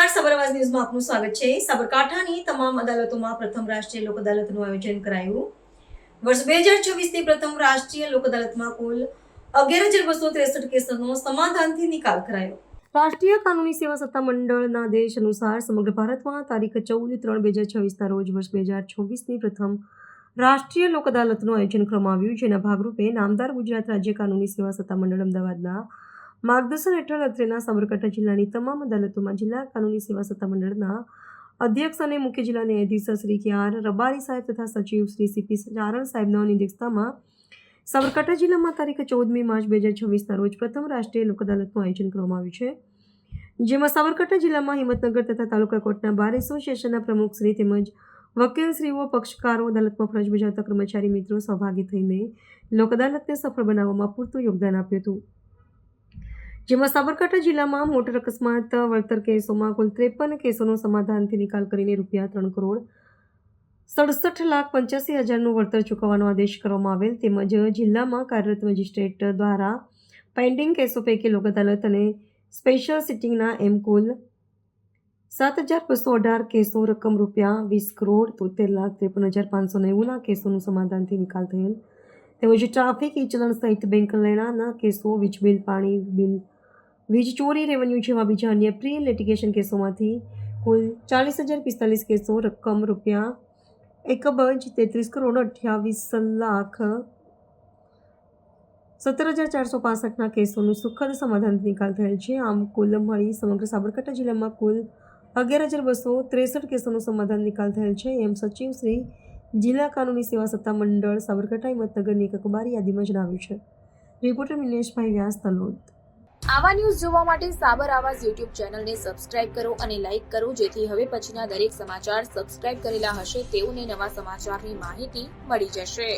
નમસ્કાર, સબરવાજ ન્યૂઝમાં આપનું સ્વાગત છે। સાબરકાંઠાની તમામ અદાલતોમાં પ્રથમ રાષ્ટ્રીય લોક અદાલતનું આયોજન કરાયું। વર્ષ 2026ની પ્રથમ રાષ્ટ્રીય લોક અદાલતમાં કુલ 11,263 કેસોનો સમાધાનથી નિકાલ કરાયો। રાષ્ટ્રીય કાનૂની સેવા સત્તા મંડળના આદેશ અનુસાર સમગ્ર ભારતમાં તારીખ 14/3/2026ના રોજ વર્ષ 2026ની પ્રથમ રાષ્ટ્રીય લોક અદાલતનું આયોજન કરવામાં આવ્યું, જેના ભાગરૂપે નામદાર ગુજરાત રાજ્ય કાનૂની સેવા સત્તા મંડળ અમદાવાદના માર્ગદર્શન હેઠળ અત્રેના સાબરકાંઠા જિલ્લાની તમામ અદાલતોમાં જિલ્લા કાનૂની સેવા સત્તા મંડળના અધ્યક્ષ અને મુખ્ય જિલ્લા ન્યાયાધીશ શ્રી કે.આર. રબારી સાહેબ તથા સચિવ શ્રી સી.પી. ચારણ સાહેબના અધ્યક્ષતામાં સાબરકાંઠા જિલ્લામાં તારીખ 14મી માર્ચ 2026ના રોજ પ્રથમ રાષ્ટ્રીય લોક અદાલતનું આયોજન કરવામાં આવ્યું છે, જેમાં સાબરકાંઠા જિલ્લામાં હિંમતનગર તથા તાલુકા કોર્ટના બાર એસોસિએશનના પ્રમુખશ્રી તેમજ વકીલશ્રીઓ, પક્ષકારો, અદાલતમાં ફરજ બજાવતા કર્મચારી મિત્રો સહભાગી થઈને લોક અદાલતને સફળ બનાવવામાં પૂરતું યોગદાન આપ્યું હતું, જેમાં સાબરકાંઠા જિલ્લામાં મોટર અકસ્માત વળતર કેસોમાં કુલ 53 કેસોનો સમાધાનથી નિકાલ કરીને ₹3,67,85,000નું વળતર ચૂકવવાનો આદેશ કરવામાં આવેલ, તેમજ જિલ્લામાં કાર્યરત મેજિસ્ટ્રેટ દ્વારા પેન્ડિંગ કેસો પૈકી લોક અદાલત અને સ્પેશિયલ સિટિંગના એમ કુલ 7,218 કેસો રકમ ₹20,73,53,590ના કેસોનું સમાધાનથી નિકાલ થયેલ, તેમજ ટ્રાફિક, ઈ ચલણ સહિત બેંક લેણાના કેસો, વીજ બિલ, પાણી બિલ, વીજ ચોરી, રેવન્યુ જેવા બીજા અન્ય પ્રી લિટિગેશન કેસોમાંથી કુલ 40,045 કેસો રકમ ₹1,33,28,17,465ના કેસોનું સુખદ સમાધાનથી નિકાલ થયેલ છે। આમ કુલ મળી સમગ્ર સાબરકાંઠા જિલ્લામાં કુલ 11,263 કેસોનું સમાધાન નિકાલ થયેલ છે, એમ સચિવ શ્રી જિલ્લા કાનૂની સેવા સત્તા મંડળ સાબરકાંઠા હિંમતનગરની એક અખબારી યાદીમાં જણાવ્યું છે। રિપોર્ટર મિનેશભાઈ વ્યાસ, તલોદ। આવા ન્યૂઝ જોવા માટે સાબર આવાઝ યુટ્યુબ ચેનલને સબસ્ક્રાઇબ કરો અને લાઇક કરો, જેથી હવે પછીના દરેક સમાચાર સબસ્ક્રાઇબ કરેલા હશે તેઓને નવા સમાચારની માહિતી મળી જશે।